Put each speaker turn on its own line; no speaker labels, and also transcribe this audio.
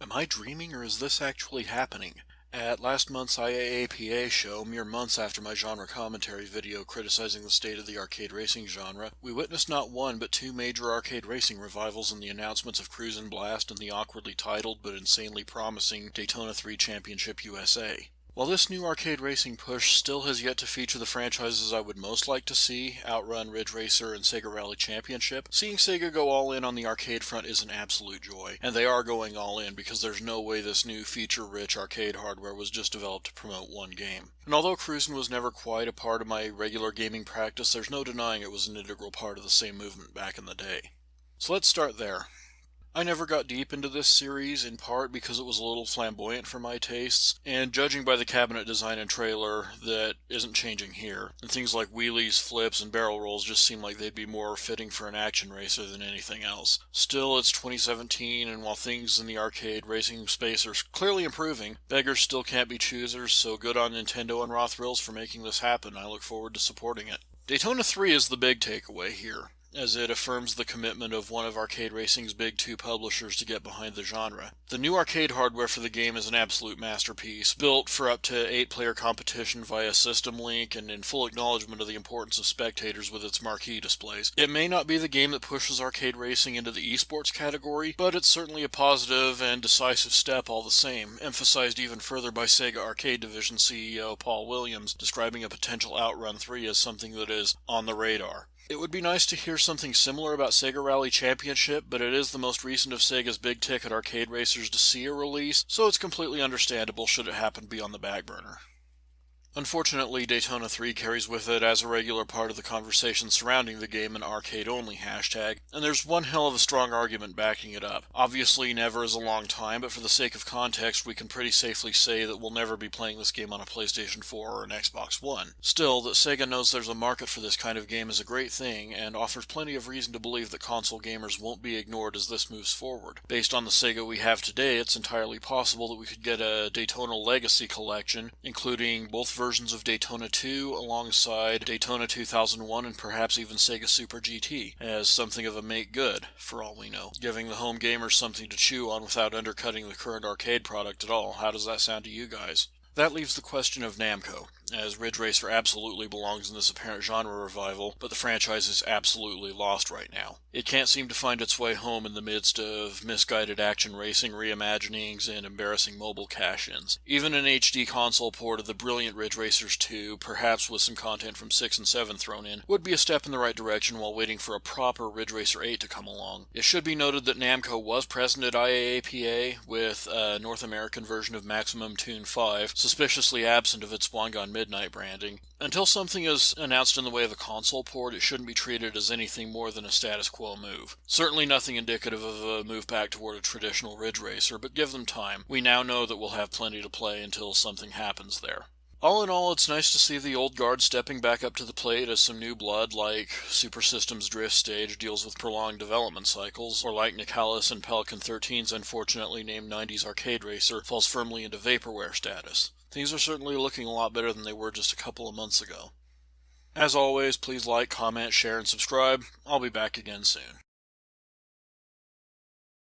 Am I dreaming or is this actually happening? At last month's IAAPA show, mere months after my genre commentary video criticizing the state of the arcade racing genre, we witnessed not one but two major arcade racing revivals in the announcements of cruis'n Blast and the awkwardly titled but insanely promising Daytona 3 Championship USA. While this new arcade racing push still has yet to feature the franchises I would most like to see, Outrun, Ridge Racer, and Sega Rally Championship, seeing Sega go all in on the arcade front is an absolute joy. And they are going all in because there's no way this new feature-rich arcade hardware was just developed to promote one game. And although cruis'n was never quite a part of my regular gaming practice, there's no denying it was an integral part of the same movement back in the day. So let's start there. I never got deep into this series, in part because it was a little flamboyant for my tastes, and judging by the cabinet design and trailer, that isn't changing here. And things like wheelies, flips, and barrel rolls just seem like they'd be more fitting for an action racer than anything else. Still, it's 2017, and while things in the arcade racing space are clearly improving, beggars still can't be choosers, so good on Nintendo and Raw Thrills for making this happen. I look forward to supporting it. Daytona 3 is the big takeaway here, as it affirms the commitment of one of arcade racing's big two publishers to get behind the genre. The new arcade hardware for the game is an absolute masterpiece, built for up to 8-player competition via System Link and in full acknowledgement of the importance of spectators with its marquee displays. It may not be the game that pushes arcade racing into the esports category, but it's certainly a positive and decisive step all the same, emphasized even further by Sega Arcade Division CEO Paul Williams, describing a potential Outrun 3 as something that is on the radar. It would be nice to hear something similar about Sega Rally Championship, but it is the most recent of Sega's big-ticket arcade racers to see a release, so it's completely understandable should it happen to be on the back burner. Unfortunately, Daytona 3 carries with it as a regular part of the conversation surrounding the game an arcade-only hashtag, and there's one hell of a strong argument backing it up. Obviously, never is a long time, but for the sake of context, we can pretty safely say that we'll never be playing this game on a PlayStation 4 or an Xbox One. Still, that Sega knows there's a market for this kind of game is a great thing, and offers plenty of reason to believe that console gamers won't be ignored as this moves forward. Based on the Sega we have today, it's entirely possible that we could get a Daytona Legacy collection, including both versions of Daytona 2 alongside Daytona 2001 and perhaps even Sega Super GT, as something of a make good, for all we know, giving the home gamers something to chew on without undercutting the current arcade product at all. How does that sound to you guys? That leaves the question of Namco, as Ridge Racer absolutely belongs in this apparent genre revival, but the franchise is absolutely lost right now. It can't seem to find its way home in the midst of misguided action racing reimaginings and embarrassing mobile cash-ins. Even an HD console port of the brilliant Ridge Racers 2, perhaps with some content from 6 and 7 thrown in, would be a step in the right direction while waiting for a proper Ridge Racer 8 to come along. It should be noted that Namco was present at IAAPA with a North American version of Maximum Tune 5, suspiciously absent of its Swan-Gone Midnight branding. Until something is announced in the way of a console port, it shouldn't be treated as anything more than a status quo move. Certainly nothing indicative of a move back toward a traditional Ridge Racer, but give them time. We now know that we'll have plenty to play until something happens there. All in all, it's nice to see the old guard stepping back up to the plate as some new blood, like Super System's Drift Stage, deals with prolonged development cycles, or like Nicalis and Pelican 13's unfortunately named 90s Arcade Racer, falls firmly into vaporware status. Things are certainly looking a lot better than they were just a couple of months ago. As always, please like, comment, share, and subscribe. I'll be back again soon.